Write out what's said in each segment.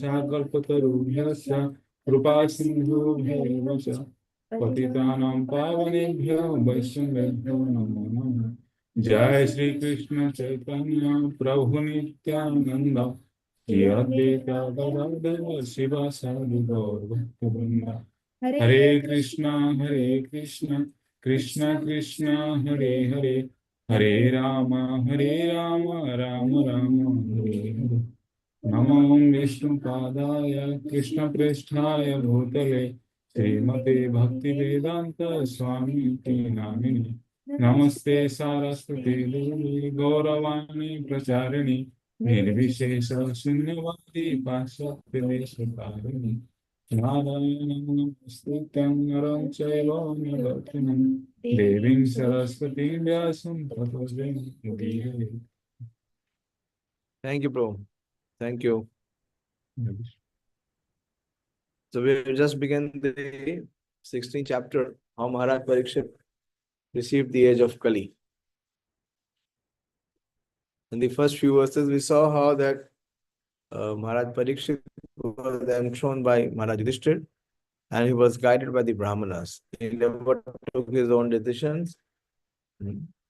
कल्पतरुभ्यश्च कृपासिन्धुभ्यैव च पतितानां पावनेभ्यो वैष्णवेभ्यो नमो नमः। जय श्री कृष्ण चैतन्य प्रभु नित्यानंद श्री अद्वैत गदाधर शिवासादि गौर भक्तवृंद। हरे कृष्ण कृष्ण कृष्ण हरे हरे, हरे राम राम राम हरे हरे। नमो विष्णुपादाय कृष्णप्रेष्ठाय भूतले श्रीमते भक्तिवेदांत स्वामी नामिने। नमस्ते सारस्वती देवी गौरवाणी प्रचारिणी निर्विशेष शून्यवादी पाश्चात्यदेशकारिणी। नारायणं नमस्कृत्यं नरं चैव नरोत्तमं देवीं सरस्वतीं व्यासं ततो जयमुदीरये। Thank you, bro. Thank you. So we just began the 16th chapter, how Maharaj Parikshit received the age of Kali. In the first few verses, we saw how that Maharaj Parikshit was then shown by Maharaj Yudhishthir, and he was guided by the Brahmanas. He never took his own decisions.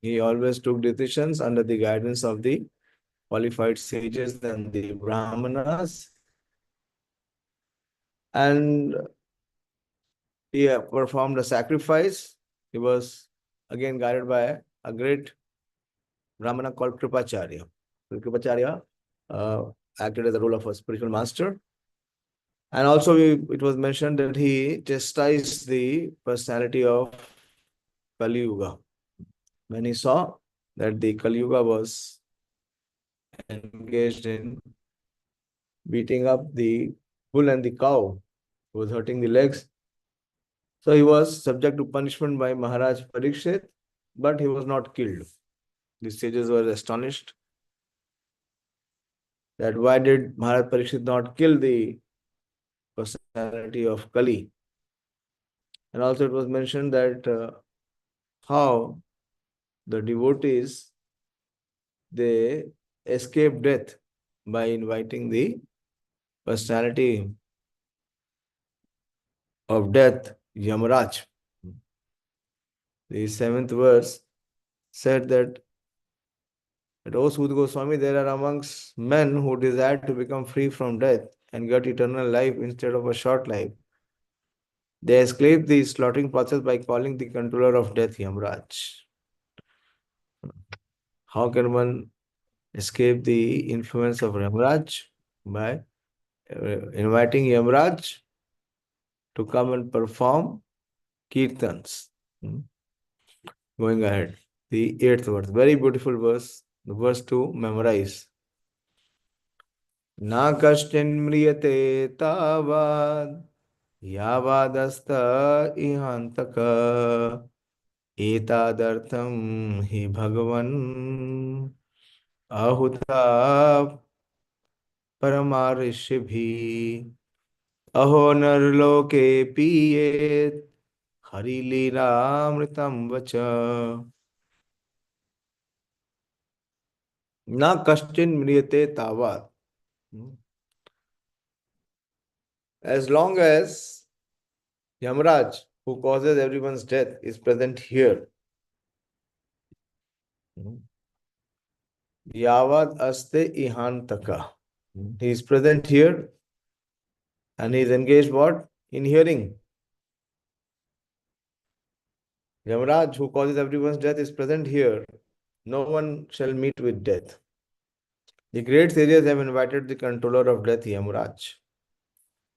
He always took decisions under the guidance of the qualified sages and the Brahmanas. And he performed a sacrifice. He was again guided by a great Brahmana called Kripacharya. Kripacharya acted as the role of a spiritual master. And also it was mentioned that he chastised the personality of Kali Yuga. When he saw that the Kali Yuga was engaged in beating up the bull and the cow, who was hurting the legs. So he was subject to punishment by Maharaj Parikshit, but he was not killed. The sages were astonished that why did Maharaj Parikshit not kill the personality of Kali? And also it was mentioned that how the devotees, they escape death by inviting the personality of death, Yamaraj. The 7th verse said that, O Sud Goswami, there are amongst men who desire to become free from death and get eternal life instead of a short life. They escape the slaughtering process by calling the controller of death Yamraj. How can one escape the influence of Yamraj? By inviting Yamraj to come and perform kirtans. Going ahead, the 8th verse, very beautiful verse, the verse to memorize. Na kashtin mriyate tavad yavadasta ihantaka etadartham hi bhagavan ahuta paramarishibhi aho narloke piyet hari leelamritam vacha na kashtin mriyate tavad. As long as Yamraj, who causes everyone's death, is present here, Yavad aste ihantaka. He is present here and he is engaged what? In hearing. Yamaraj, who causes everyone's death, is present here. No one shall meet with death. The great sages have invited the controller of death, Yamaraj,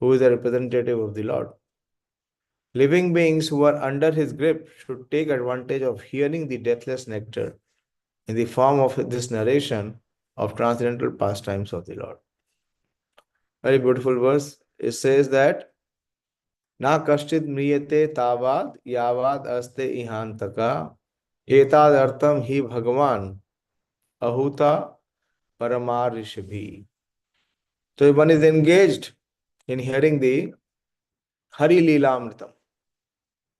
who is a representative of the Lord. Living beings who are under his grip should take advantage of hearing the deathless nectar in the form of this narration of transcendental pastimes of the Lord. Very beautiful verse. It says that Na kashchid mriyate tavad yavad aste ihantaka etad artam hi bhagavan ahuta paramarishibhi. So if one is engaged in hearing the Hari Leelamritam,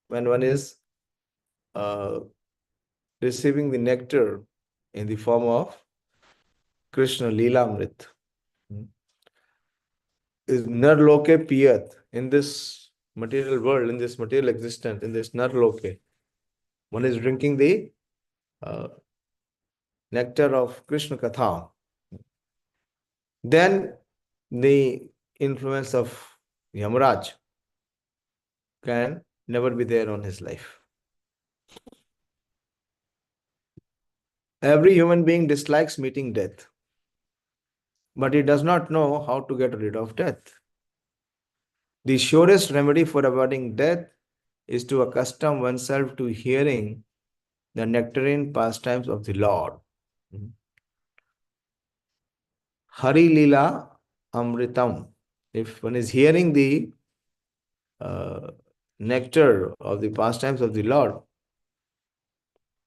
when one is receiving the nectar in the form of Krishna Leelamrit, is narloke piyat. In this material world, in this material existence, in this narloke, one is drinking the nectar of Krishna Katha. Then the influence of Yamaraj can never be there on his life. Every human being dislikes meeting death, but he does not know how to get rid of death. The surest remedy for avoiding death is to accustom oneself to hearing the nectarine pastimes of the Lord. Hari Lila Amritam. If one is hearing the nectar of the pastimes of the Lord,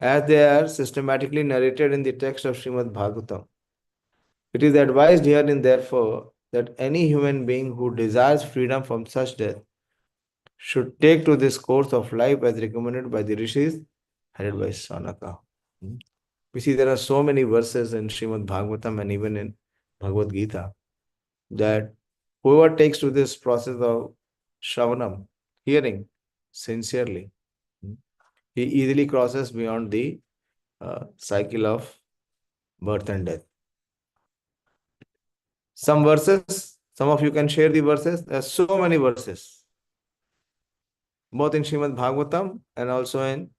as they are systematically narrated in the text of Srimad Bhagavatam, it is advised herein, therefore, that any human being who desires freedom from such death should take to this course of life as recommended by the rishis, headed by Sanaka. We see there are so many verses in Srimad Bhagavatam and even in Bhagavad Gita that whoever takes to this process of Shravanam, hearing sincerely, he easily crosses beyond the cycle of birth and death. Some verses, some of you can share the verses. There are so many verses, both in Srimad Bhagavatam and also in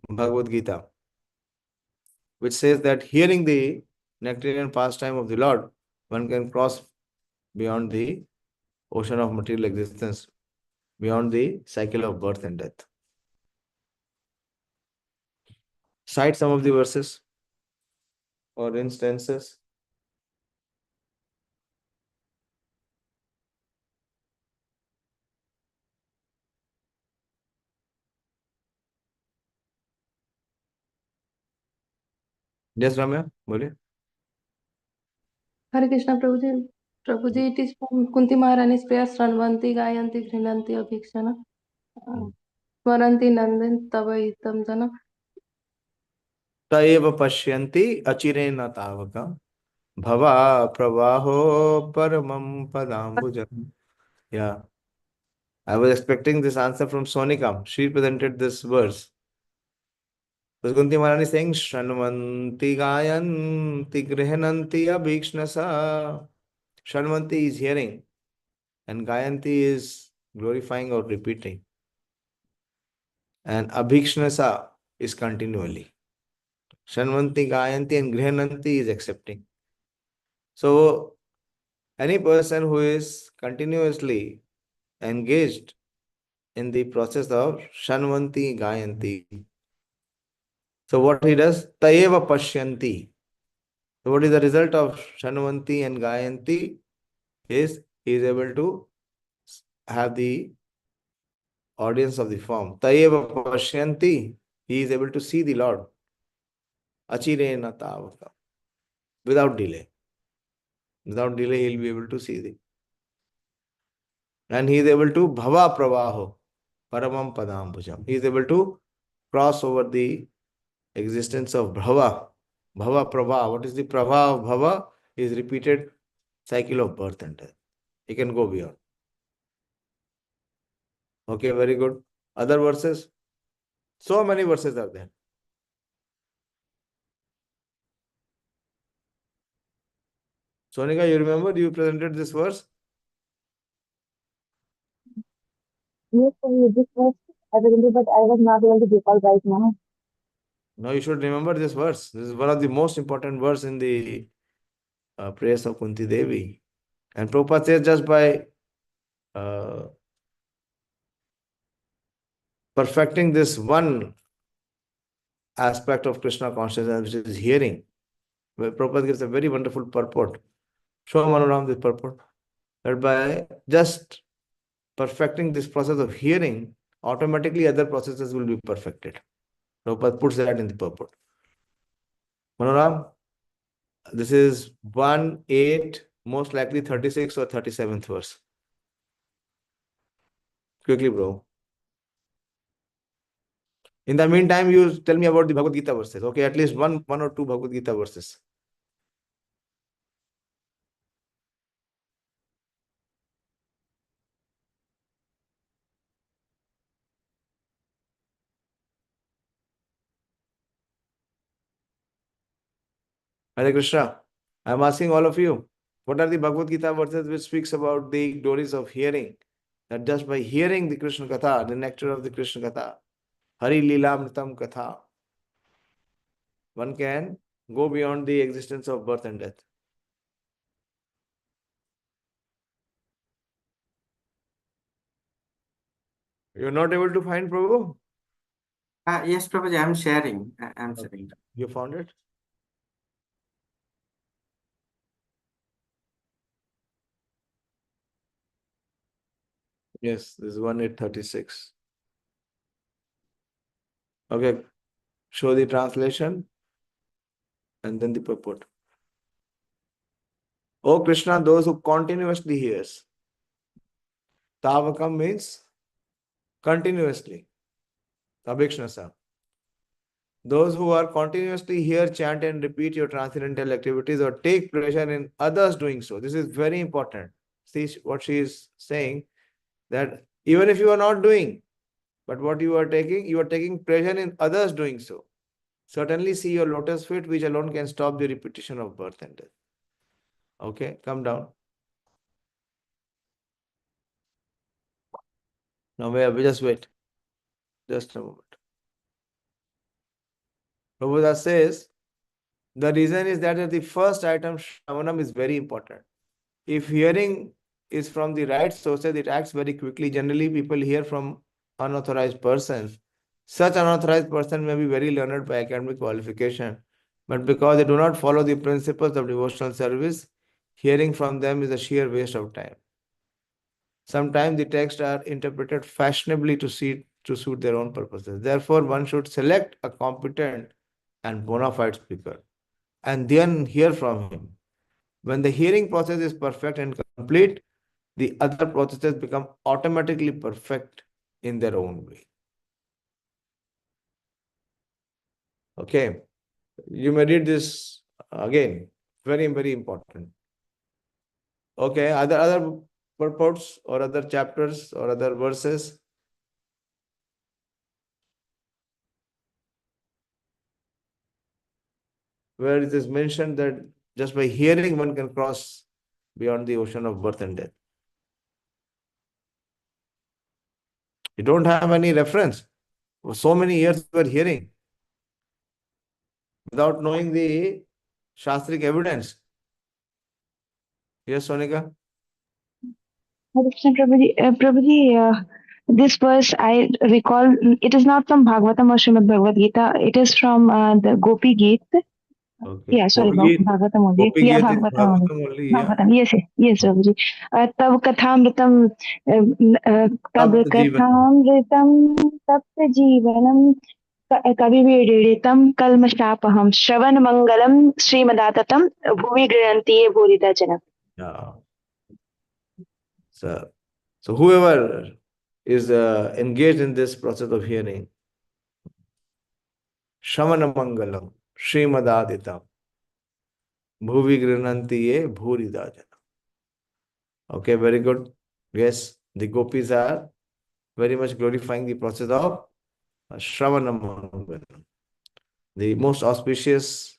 Bhagavad Gita, which says that hearing the nectarian pastime of the Lord, one can cross beyond the ocean of material existence, beyond the cycle of birth and death. Cite some of the verses or instances. Yes, Ramya, बोलिए. Hare Krishna Prabhuji. Prabhuji, it is from Kunti Maharani's prayer, Sranvanti, Gayanti, Grinanti, Abhikshana. Smaranti Nandan, Tava Itam Jana. तयेव पश्यन्ति अचिरेण तावका भवा प्रवाहो परमं padambujam. Yeah, I was expecting this answer from Sonika. She presented this verse. Was Kunti Maharani saying, Shranvanti Gayanti Grihananti Abhikshnasa. Shranvanti is hearing and Gayanti is glorifying or repeating. And Abhikshnasa is continually. Shranvanti, Gayanti and Grihananti is accepting. So, any person who is continuously engaged in the process of Shranvanti, Gayanti. So, what he does? Tayeva Pashyanti. So, what is the result of Shranvanti and Gayanti? Is he is able to have the audience of the form. Tayeva Pashyanti. He is able to see the Lord. Achirena Tavaka. Without delay. Without delay, he will be able to see the. And he is able to Bhava Pravaho. Paramam Padambujam. He is able to cross over the existence of Bhava. Bhava Prava. What is the Prava of Bhava? Is repeated cycle of birth and death. He can go beyond. Okay, very good. Other verses? So many verses are there. Sonika, you remember you presented this verse? Yes, sir, this was available, but I was not able to recall right now. No, you should remember this verse. This is one of the most important verse in the prayers of Kunti Devi. And Prabhupada says just by perfecting this one aspect of Krishna consciousness, which is hearing, where Prabhupada gives a very wonderful purport. Show Manoram this purport. That by just perfecting this process of hearing, automatically other processes will be perfected. Prabhupada puts that in the purport. Manoram, this is 1-8, most likely 36 or 37th verse. Quickly, bro. In the meantime, you tell me about the Bhagavad Gita verses. Okay, at least one or two Bhagavad Gita verses. Hare Krishna. I am asking all of you, what are the Bhagavad Gita verses which speaks about the glories of hearing? That just by hearing the Krishna Katha, the nectar of the Krishna Katha, Hari Leelamritam Katha, one can go beyond the existence of birth and death. You're not able to find Prabhu? Yes, Prabhuji, I'm sharing. I'm sharing. You found it? Yes, this is 1836. Okay, show the translation and then the purport. Oh Krishna, those who continuously hears. Tavakam means continuously. Abhikshnasa. Those who are continuously hear, chant and repeat your transcendental activities or take pleasure in others doing so. This is very important. See what she is saying, that even if you are not doing, but what you are taking pleasure in others doing so. Certainly see your lotus feet, which alone can stop the repetition of birth and death. Okay, come down. Now we just wait. Just a moment. Prabhupada says, the reason is that the first item, Shravanam, is very important. If hearing is from the right sources, it acts very quickly. Generally, people hear from unauthorized persons. Such unauthorized person may be very learned by academic qualification, but because they do not follow the principles of devotional service, hearing from them is a sheer waste of time. Sometimes the texts are interpreted fashionably to suit their own purposes. Therefore, one should select a competent and bona fide speaker and then hear from him. When the hearing process is perfect and complete, the other processes become automatically perfect in their own way. Okay, you may read this again. Very, very important. Okay, other purports or other chapters or other verses? Where it is mentioned that just by hearing one can cross beyond the ocean of birth and death. You don't have any reference. For so many years you are hearing without knowing the Shastric evidence. Yes, Sonika? Hare Krishna Prabhuji, this verse I recall, it is not from Bhagavatam or Srimad Bhagavad Gita, it is from the Gopi Geet. Okay. Yeah, sorry, Gopi Geet. Bhagavatam only. Gopi Yeah, Geet is Bhagavatam only. Bhagavatam only, yeah. Bhagavatam, yes, yes, Prabhuji. Tav kathamritam, tab Tapta Jeevanam. kathamritam, tapta jeevanam, kavivediritam, kalmashapaham, shravan mangalam, srimadatam, bhuvi grihanti ye bhurita janam. Yeah. So whoever is engaged in this process of hearing, Shamana Mangalam, Srimad-Aditam, Bhuvi Grinanti ye Bhurida Jana. Okay, very good. Yes, the gopis are very much glorifying the process of Shravana Mangalam. The most auspicious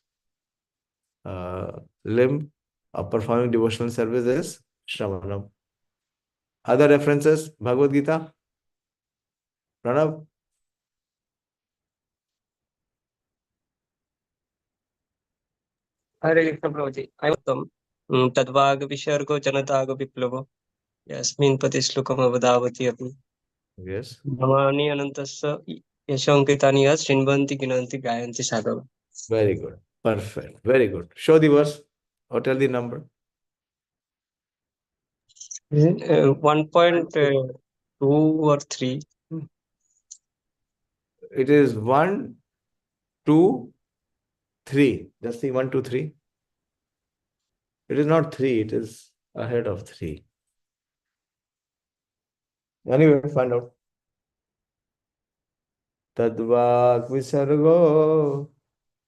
limb of performing devotional service is Shravanam. Other references, Bhagavad Gita, Pranav? हरे कृष्ण प्रभुजी अयमुत्तम तद्वाग विसर्गो जनताग विप्लवो यस्मिन् पति श्लोकम् अवधावति अपि Yes. भवानि अनन्तस्य यशोऽङ्कितानि यत् शृण्वन्ति गिनन्ति गायन्ति साधव. Very good. Perfect. Very good. Show the verse or tell the number. 1.2 or 3. It is 1, 2, 3. Just see 1, 2, 3. It is not 3, it is ahead of 3. Anyway, find out. Tadvak visargo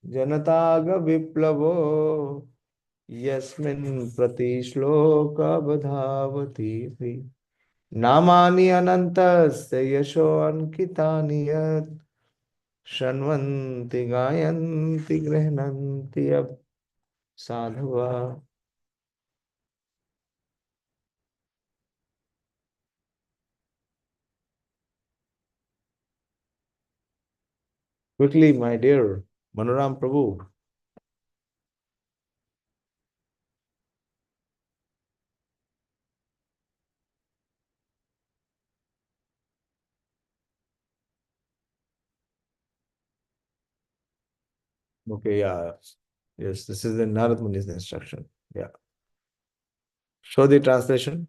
janataga viplavo yasmin prati shloka badhavati namani anantasya yasho ankitani yat shanvanti gayanti grihnanti ab. Sadhava. Quickly, my dear Manoram Prabhu. Okay, yeah. Yes, this is the Narad Muni's instruction. Yeah. Show the translation.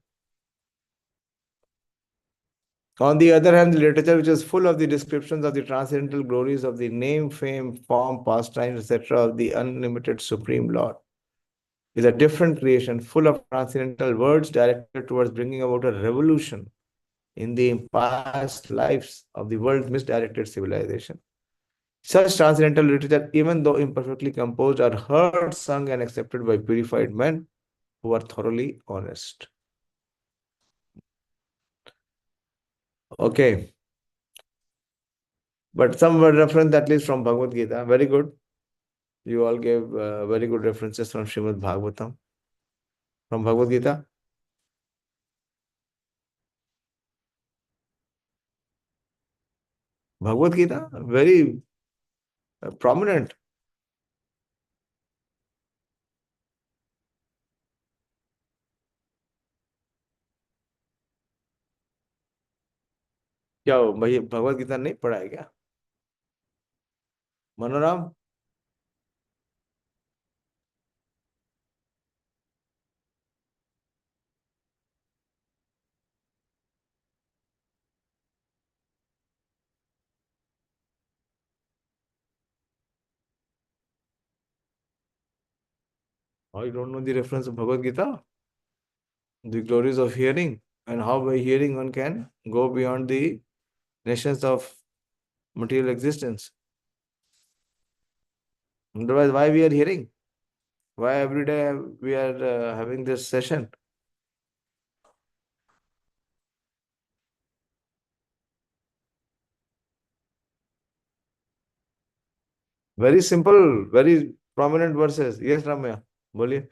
On the other hand, the literature which is full of the descriptions of the transcendental glories of the name, fame, form, pastimes, etc., of the unlimited Supreme Lord is a different creation full of transcendental words directed towards bringing about a revolution in the past lives of the world's misdirected civilization. Such transcendental literature, even though imperfectly composed, are heard, sung, and accepted by purified men who are thoroughly honest. Okay. But some were reference at least from Bhagavad Gita. Very good. You all gave very good references from Srimad Bhagavatam. From Bhagavad Gita. Bhagavad Gita, very prominent. क्या हो भाई भगवत गीता नहीं पढ़ा है क्या Manoram Oh, you don't know the reference of Bhagavad Gita? The glories of hearing and how by hearing one can go beyond the nations of material existence. Otherwise, why we are hearing? Why every day we are having this session? Very simple, very prominent verses. Yes, Ramya, बोलिए.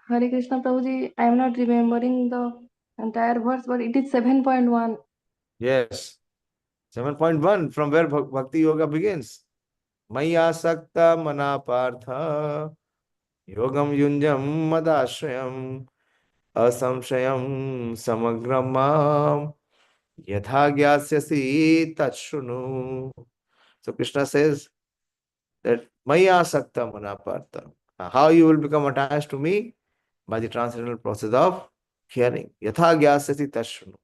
Hare Krishna Prabhuji, I am not remembering the entire verse, but it is 7.1. Yes. 7.1 from where Bhakti Yoga begins. Maya Sakta Manapartha Yogam Yunjam Madashrayam Asamshayam Samagramam Yatha Gyasyasi Tachunu. So Krishna says that Maya Sakta Manapartha. How you will become attached to me? By the transcendental process of hearing. Yatha Gyasyasi Tachunu.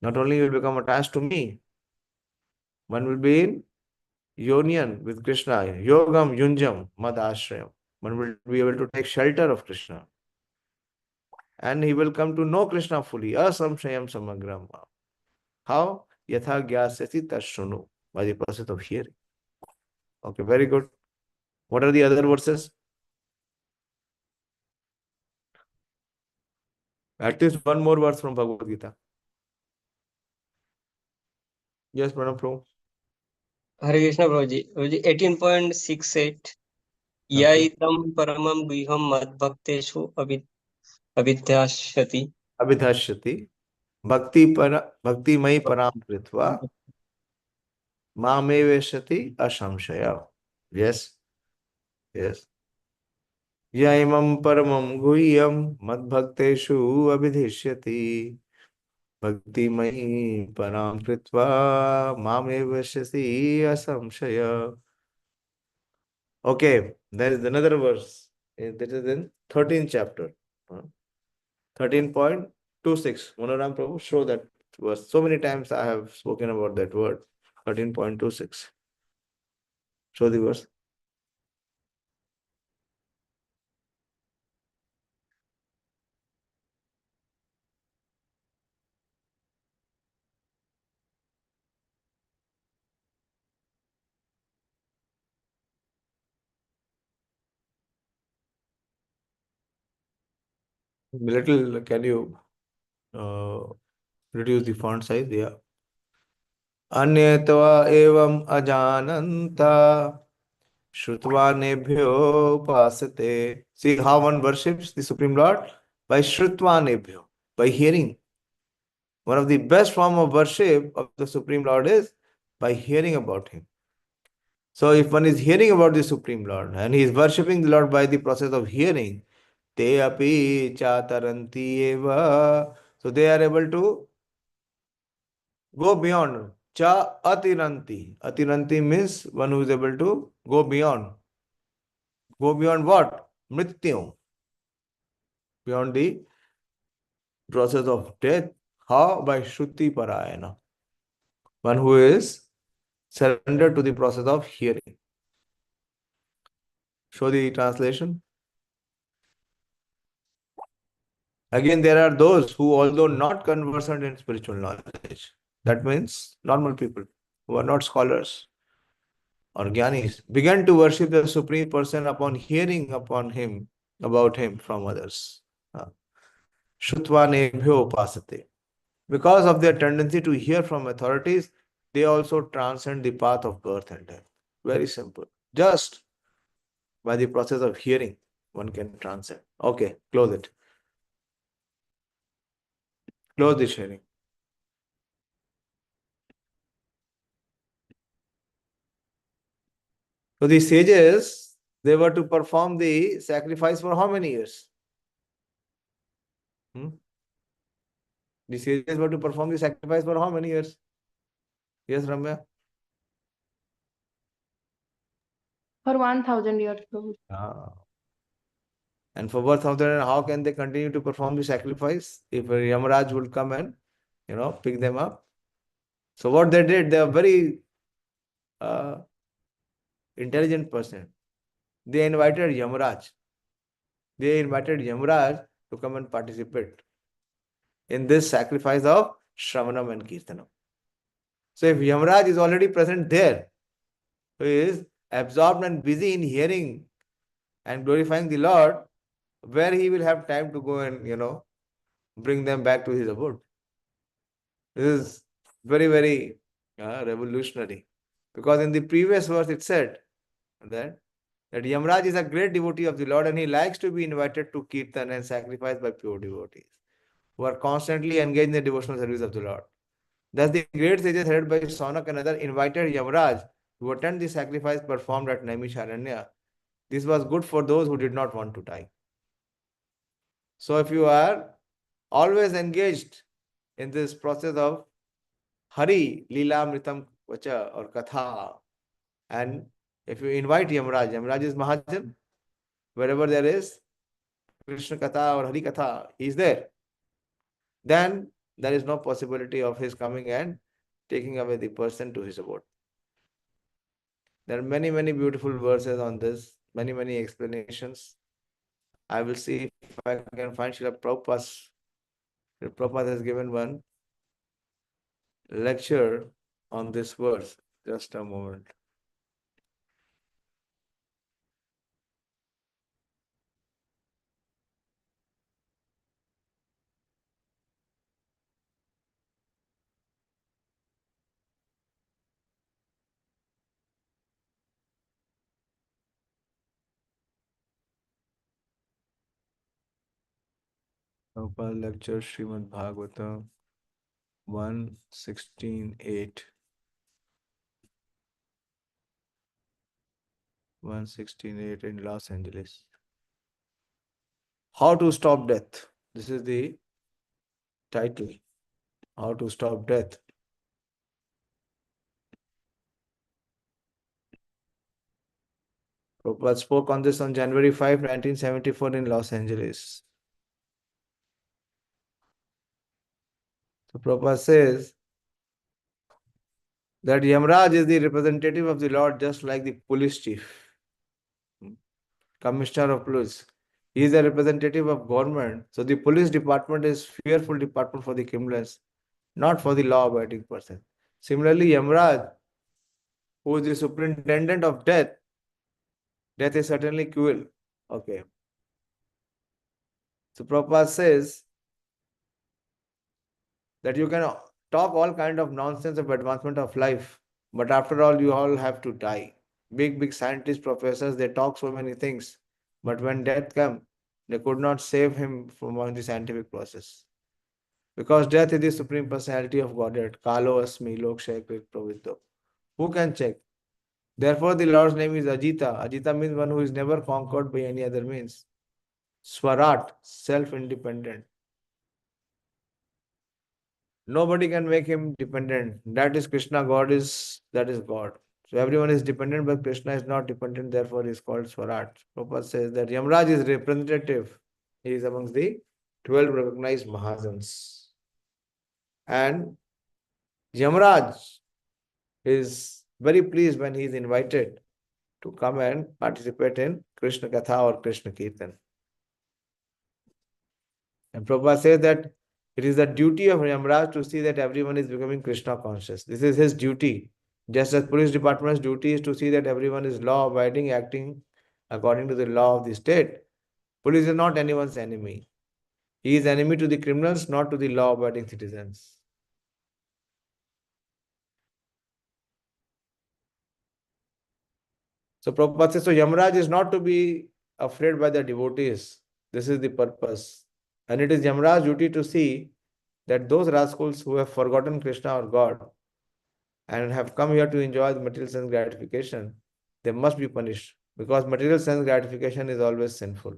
Not only you will become attached to me, one will be in union with Krishna, Yogam Yunjam Mad Ashrayam. One will be able to take shelter of Krishna. And he will come to know Krishna fully. Asamshayam Samagram. How? Yatha Gyasyati Tashunu. By the process of hearing. Okay, very good. What are the other verses? At least one more verse from Bhagavad Gita. Yes, Madam Prabhu. Hare Krishna Prabhuji, 18.68 Okay. Yaitam paramam guhyam madbhakteshu avidhyashyati. Abhidhashyati. Bhakti mai param kritva. Mameveshati asamshaya. Yes. Yes. Yaimam paramam guhyam madbhakteshu abhidhishyati. Bhakti mai param kritva mameveshati asamshaya. Okay, there is another verse. That is in 13th chapter. 13.26. Manoram Prabhu, show that verse. So many times I have spoken about that word. 13.26. Show the verse. Little, can you reduce the font size? Yeah. Anyatva evam ajananta Shrutvanebhyo upasate. See how one worships the Supreme Lord? By Shrutvanebhyo, by hearing. One of the best form of worship of the Supreme Lord is by hearing about Him. So if one is hearing about the Supreme Lord and he is worshipping the Lord by the process of hearing, te api chataranti eva. So they are able to go beyond. Cha atiranti. Atiranti means one who is able to go beyond. Go beyond what? Mrityu. Beyond the process of death. How? By Shruti Parayana. One who is surrendered to the process of hearing. Show the translation. Again, there are those who, although not conversant in spiritual knowledge, that means normal people who are not scholars or jnanis, began to worship the Supreme Person upon hearing upon him, about him from others. Shrutva nebhyo upasate. Because of their tendency to hear from authorities, they also transcend the path of birth and death. Very simple. Just by the process of hearing, one can transcend. Okay, close it. Close the sharing. So the sages, they were to perform the sacrifice for how many years? The sages were to perform the sacrifice for how many years? Yes, Ramya? For 1000 years, Prabhuji. And for 1,000, how can they continue to perform the sacrifice if Yamaraj would come and, pick them up? So what they did, they are very intelligent person. They invited Yamaraj. They invited Yamaraj to come and participate in this sacrifice of Shravanam and Kirtanam. So if Yamaraj is already present there, who is absorbed and busy in hearing and glorifying the Lord, where he will have time to go and, bring them back to his abode. This is very, very revolutionary. Because in the previous verse it said that Yamaraj is a great devotee of the Lord and he likes to be invited to Kirtan and sacrifice by pure devotees who are constantly engaged in the devotional service of the Lord. Thus the great sages headed by Saunak and others invited Yamaraj to attend the sacrifice performed at Naimisharanya. This was good for those who did not want to die. So if you are always engaged in this process of Hari, Leela, Mritam, Vacha or Katha, and if you invite Yamaraj, Yamaraj is Mahajan, wherever there is Krishna Katha or Hari Katha, he is there. Then there is no possibility of his coming and taking away the person to his abode. There are many, many beautiful verses on this, many, many explanations. I will see if I can find Srila Prabhupada. Srila Prabhupada has given one lecture on this verse. Just a moment. Prabhupada lecture Srimad Bhagavatam 1:16:8. 1:16:8 in Los Angeles. How to stop death. This is the title. How to stop death. Prabhupada spoke on this on January 5, 1974 in Los Angeles. So Prabhupada says that Yamaraj is the representative of the Lord, just like the police chief, commissioner of police. He is a representative of government. So the police department is fearful department for the criminals, not for the law-abiding person. Similarly, Yamaraj, who is the superintendent of death, death is certainly cruel. Okay. So Prabhupada says that you can talk all kind of nonsense of advancement of life, but after all, you all have to die. big scientists, professors, they talk so many things. But when death came, they could not save him from the scientific process. Because death is the supreme personality of Godhead. Kalo asmi lokshay praviddo. Who can check? Therefore, the Lord's name is Ajita. Ajita means one who is never conquered by any other means. Swarat, self-independent. Nobody can make him dependent. That is Krishna. That is God. So everyone is dependent, but Krishna is not dependent. Therefore, he is called Swarat. Prabhupada says that Yamraj is representative. He is amongst the 12 recognized Mahajans. And Yamraj is very pleased when he is invited to come and participate in Krishna Katha or Krishna Kirtan. And Prabhupada says that it is the duty of Yamraj to see that everyone is becoming Krishna conscious. This is his duty. Just as police department's duty is to see that everyone is law abiding, acting according to the law of the state. Police is not anyone's enemy. He is enemy to the criminals, not to the law abiding citizens. So Prabhupada says, so Yamraj is not to be afraid by the devotees. This is the purpose. And it is Yamraj's duty to see that those rascals who have forgotten Krishna or God and have come here to enjoy the material sense gratification, they must be punished because material sense gratification is always sinful.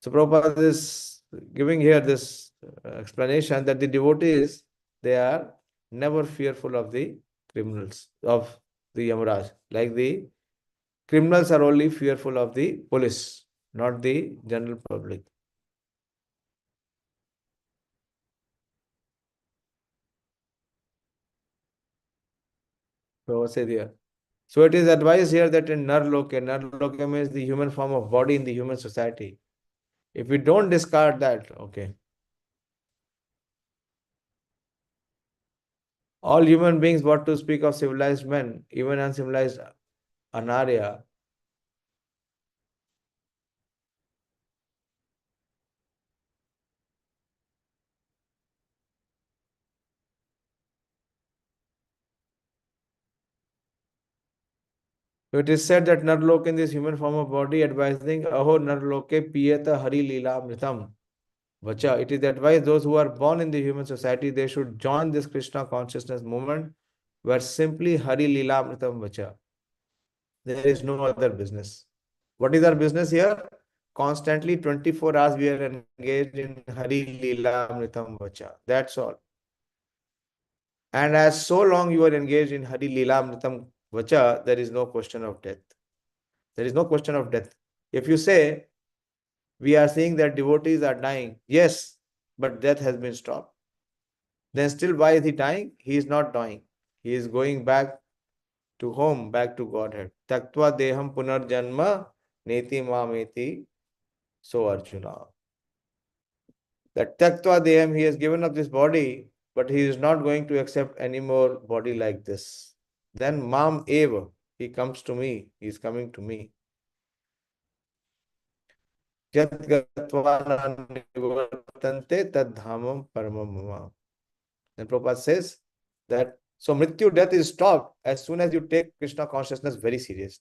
So Prabhupada is giving here this explanation that the devotees, they are never fearful of the criminals, of the Yamaraj. Like the criminals are only fearful of the police, not the general public. So what's it here? So it is advised here that in Narloka means the human form of body in the human society. If we don't discard that, okay. All human beings, what to speak of civilized men, even uncivilized Anarya, so it is said that Narloka in this human form of body advising Aho Narloke Piyata Hari Leela Mritam Vacha. It is advised those who are born in the human society, they should join this Krishna consciousness movement where simply Hari Leela Mritam Vacha. There is no other business. What is our business here? Constantly 24 hours we are engaged in Hari Leela Mritam Vacha. That's all. And as so long you are engaged in Hari Leela Mritam Vacha, there is no question of death. There is no question of death. If you say, we are seeing that devotees are dying, yes, but death has been stopped. Then still why is he dying? He is not dying. He is going back to home, back to Godhead. Taktva deham punarjanma neti mameti. So Arjuna. That Taktva deham, he has given up this body, but he is not going to accept any more body like this. Then mam eva, he comes to me, he is coming to me. Yat gatva nivartante tad dhamam paramam mama. And Prabhupada says that so Mrityu, death is stopped as soon as you take Krishna consciousness very serious.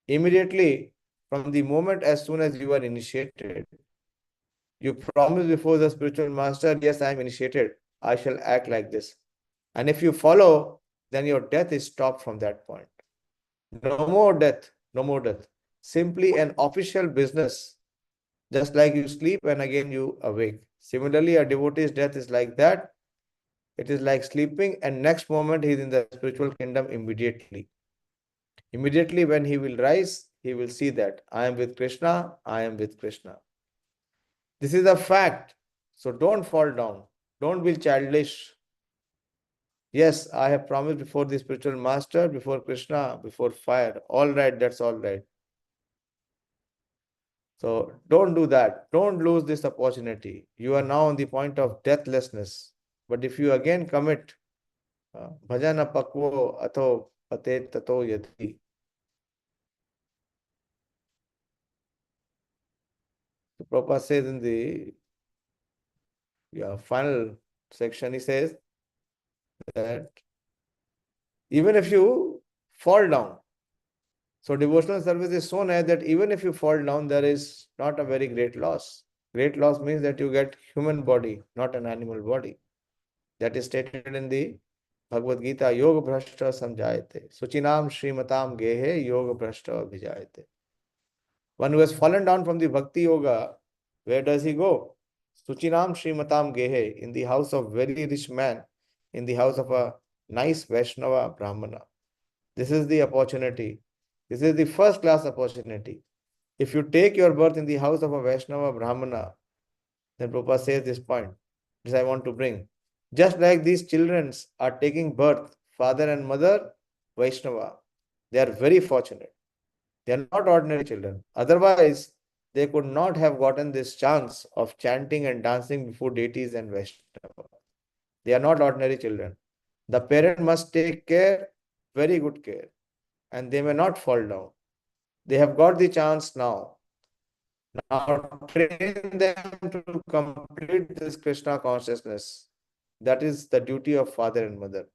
Immediately, from the moment as soon as you are initiated, you promise before the spiritual master, yes, I am initiated, I shall act like this. And if you follow, then your death is stopped from that point. No more death, no more death. Simply an official business, just like you sleep and again you awake. Similarly, a devotee's death is like that. It is like sleeping and next moment he is in the spiritual kingdom immediately. Immediately when he will rise, he will see that I am with Krishna, I am with Krishna. This is a fact. So don't fall down. Don't be childish. Yes, I have promised before the spiritual master, before Krishna, before fire. All right, that's all right. So don't do that. Don't lose this opportunity. You are now on the point of deathlessness. But if you again commit bhajana pakvo atho pate tato yati. So Prabhupada says in the final section, he says that even if you fall down. So devotional service is so nice that even if you fall down, there is not a very great loss. Great loss means that you get human body, not an animal body. That is stated in the Bhagavad Gita, Yoga Bhrashta Samjayate. Suchinam Srimatam Gehe Yoga Bhrashta Abhijayate. One who has fallen down from the Bhakti Yoga, where does he go? Suchinam Srimatam Gehe, in the house of very rich man, in the house of a nice Vaishnava Brahmana. This is the opportunity. This is the first class opportunity. If you take your birth in the house of a Vaishnava Brahmana, then Prabhupada says this point, this I want to bring. Just like these children are taking birth, father and mother, Vaishnava, they are very fortunate. They are not ordinary children. Otherwise, they could not have gotten this chance of chanting and dancing before deities and Vaishnava. They are not ordinary children. The parent must take care, very good care, and they may not fall down. They have got the chance now. Now train them to complete this Krishna consciousness. That is the duty of father and mother.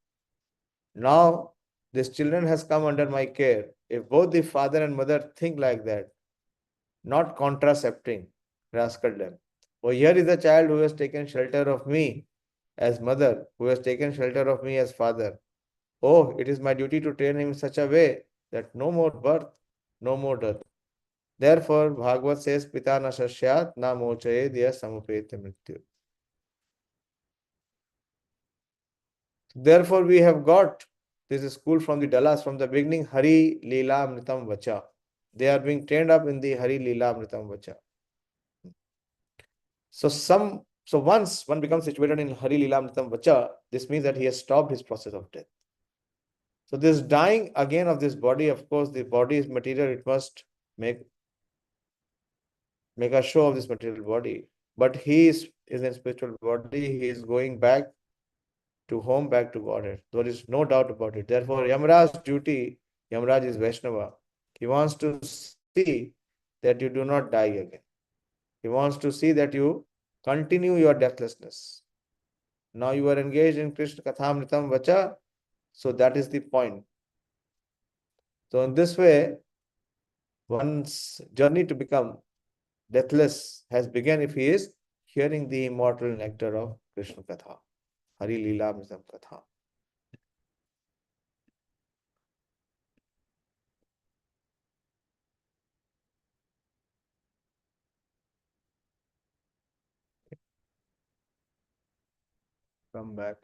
Now, this children has come under my care. If both the father and mother think like that, not contracepting, rascal them. Oh, here is a child who has taken shelter of me as mother, who has taken shelter of me as father. Oh, it is my duty to train him in such a way that no more birth, no more death. Therefore, Bhagavad says, Pita na shashyat na mochaye diya samupete mrityu. Therefore, we have got this school from the Dallas from the beginning, Hari Leela Amritam Vacha. They are being trained up in the Hari Leela Amritam Vacha. So once one becomes situated in Hari Leela Amritam Vacha, this means that he has stopped his process of death. So this dying again of this body, of course, the body is material, it must make a show of this material body. But he is in spiritual body, he is going back to home, back to Godhead. There is no doubt about it. Therefore, Yamaraj's duty, Yamaraj is Vaishnava. He wants to see that you do not die again. He wants to see that you continue your deathlessness. Now you are engaged in Krishna Kathamritam Vacha, so that is the point. So in this way, one's journey to become deathless has begun if he is hearing the immortal nectar of Krishna Katha, Hari Leela Amritam Katha. Come back.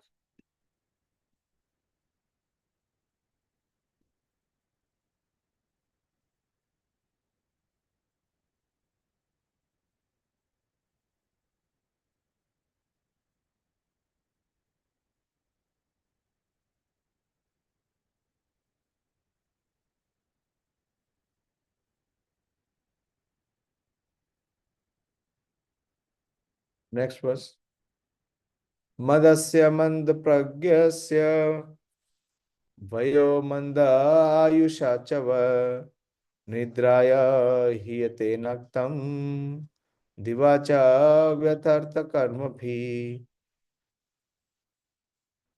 Next verse. Madasya mand pragyasya vayo manda ayusha chava nidraya hiyate naktam divacha vyathartha karma bhi.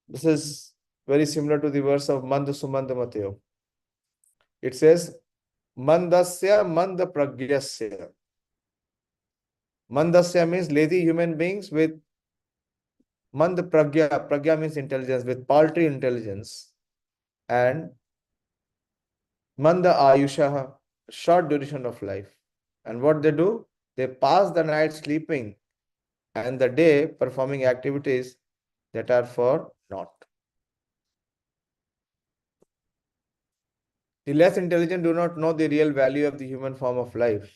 This is very similar to the verse of Manda Sumanda Mateo. It says, Mandasya manda pragyasya. Mandasya means lazy human beings with manda pragya. Pragya means intelligence, with paltry intelligence. And manda ayusha, short duration of life. And what they do? They pass the night sleeping and the day performing activities that are for naught. The less intelligent do not know the real value of the human form of life.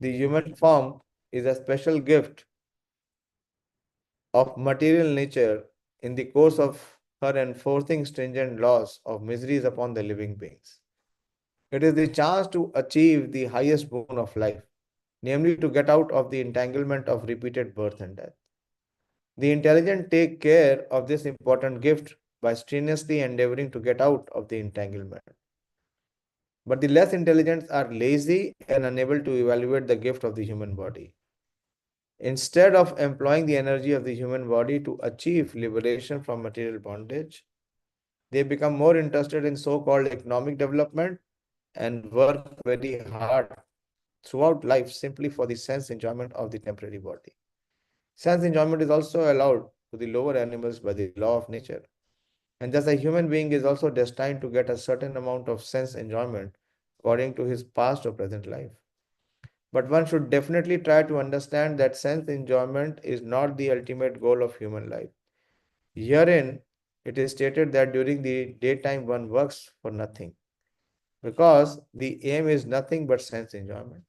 The human form is a special gift of material nature in the course of her enforcing stringent laws of miseries upon the living beings. It is the chance to achieve the highest boon of life, namely to get out of the entanglement of repeated birth and death. The intelligent take care of this important gift by strenuously endeavoring to get out of the entanglement. But the less intelligent are lazy and unable to evaluate the gift of the human body. Instead of employing the energy of the human body to achieve liberation from material bondage, They become more interested in so-called economic development and work very hard throughout life simply for the sense enjoyment of the temporary body. Sense enjoyment is also allowed to the lower animals by the law of nature. And thus a human being is also destined to get a certain amount of sense enjoyment according to his past or present life. But one should definitely try to understand that sense enjoyment is not the ultimate goal of human life. Herein, it is stated that during the daytime one works for nothing, because the aim is nothing but sense enjoyment.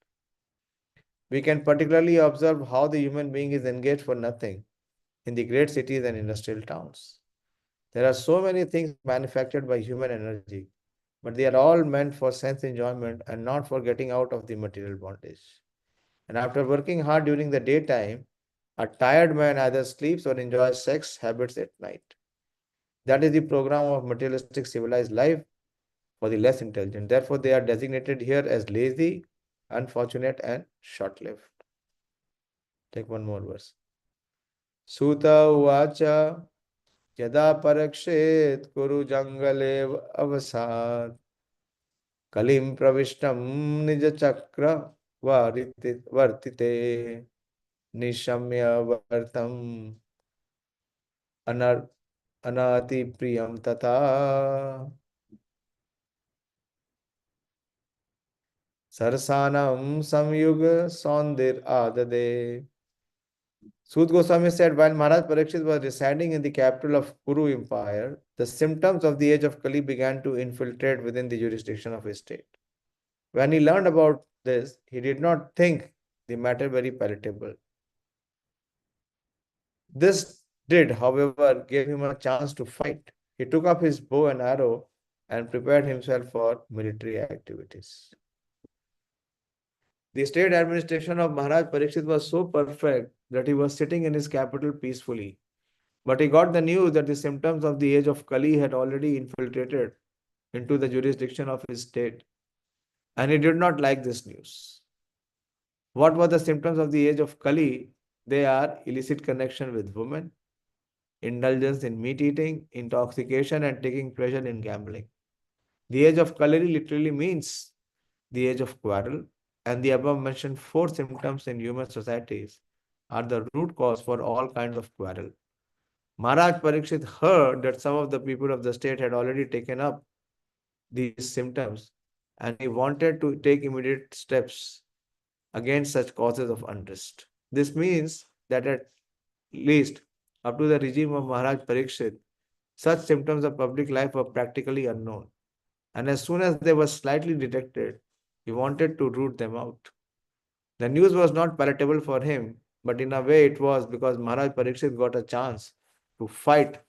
We can particularly observe how the human being is engaged for nothing in the great cities and industrial towns. There are so many things manufactured by human energy, but they are all meant for sense enjoyment and not for getting out of the material bondage. And after working hard during the daytime, a tired man either sleeps or enjoys sex habits at night. That is the program of materialistic civilized life for the less intelligent. Therefore, they are designated here as lazy, unfortunate, and short-lived. Take one more verse. Suta uvacha yada parakshet kuru jangale avasad kalim pravishtam nija chakra vartite nishamya vartam anar anati priyam tata sarsanam samyug sondir adade. Sud Goswami said, while Maharaj Parikshit was residing in the capital of Kuru Empire, the symptoms of the age of Kali began to infiltrate within the jurisdiction of his state. When he learned about this, he did not think the matter very palatable. This did, however, give him a chance to fight. He took up his bow and arrow and prepared himself for military activities. The state administration of Maharaj Parikshit was so perfect that he was sitting in his capital peacefully. But he got the news that the symptoms of the age of Kali had already infiltrated into the jurisdiction of his state, and he did not like this news. What were the symptoms of the age of Kali? They are illicit connection with women, indulgence in meat eating, intoxication, and taking pleasure in gambling. The age of Kali literally means the age of quarrel, and the above mentioned four symptoms in human societies are the root cause for all kinds of quarrel. Maharaj Parikshit heard that some of the people of the state had already taken up these symptoms, and he wanted to take immediate steps against such causes of unrest. This means that at least up to the regime of Maharaj Parikshit, such symptoms of public life were practically unknown. And as soon as they were slightly detected, he wanted to root them out. The news was not palatable for him, but in a way it was, because Maharaj Parikshit got a chance to fight.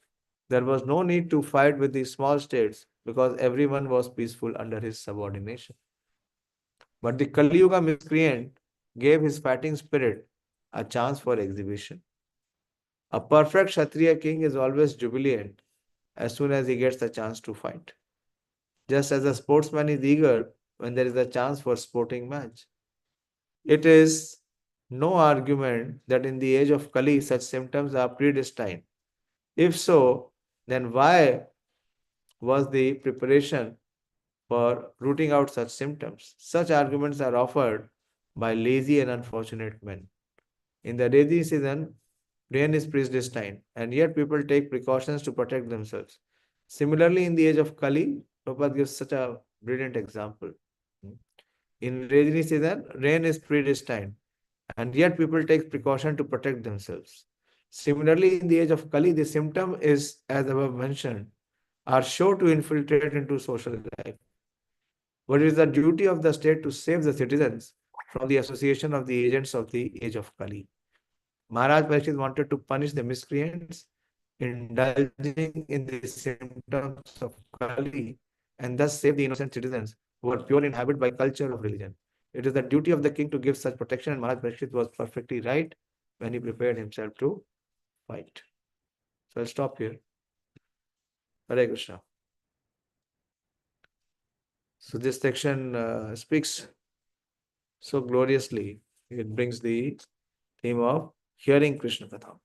There was no need to fight with the small states because everyone was peaceful under his subordination. But the Kali Yuga miscreant gave his fighting spirit a chance for exhibition. A perfect Kshatriya king is always jubilant as soon as he gets the chance to fight. Just as a sportsman is eager when there is a chance for sporting match. It is no argument that in the age of Kali such symptoms are predestined. If so, then why was the preparation for rooting out such symptoms? Such arguments are offered by lazy and unfortunate men. In the rainy season, rain is predestined, and yet people take precautions to protect themselves. Similarly, in the age of Kali, Prabhupada gives such a brilliant example. In rainy season, rain is predestined, and yet people take precaution to protect themselves. Similarly, in the age of Kali, the symptom is, as above mentioned, are sure to infiltrate into social life. But it is the duty of the state to save the citizens from the association of the agents of the age of Kali. Maharaj Parikshit wanted to punish the miscreants indulging in the symptoms of Kali and thus save the innocent citizens who are pure in habit by culture of religion. It is the duty of the king to give such protection, and Maharaj Parikshit was perfectly right when he prepared himself to fight. So I'll stop here. Hare Krishna. So this section speaks so gloriously. It brings the theme of hearing Krishna Katha.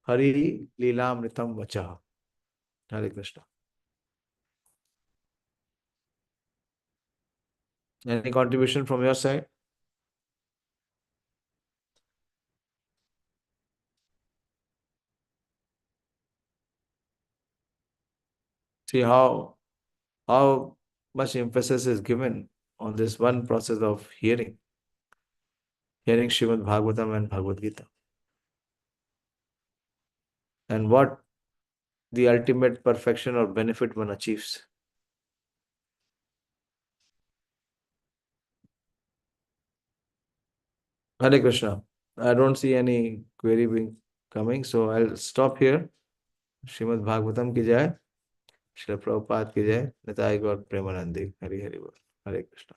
Hari Leelamritam Vacha. Hare Krishna. Any contribution from your side? See how much emphasis is given on this one process of hearing Srimad Bhagavatam and Bhagavad Gita, and what the ultimate perfection or benefit one achieves. Hare Krishna. I don't see any query being coming, so I'll stop here. Srimad Bhagavatam ki jai, Srila Prabhupada ki jai, Nitai Gaur Premanandi. Hare Hare Bol. Hare Krishna.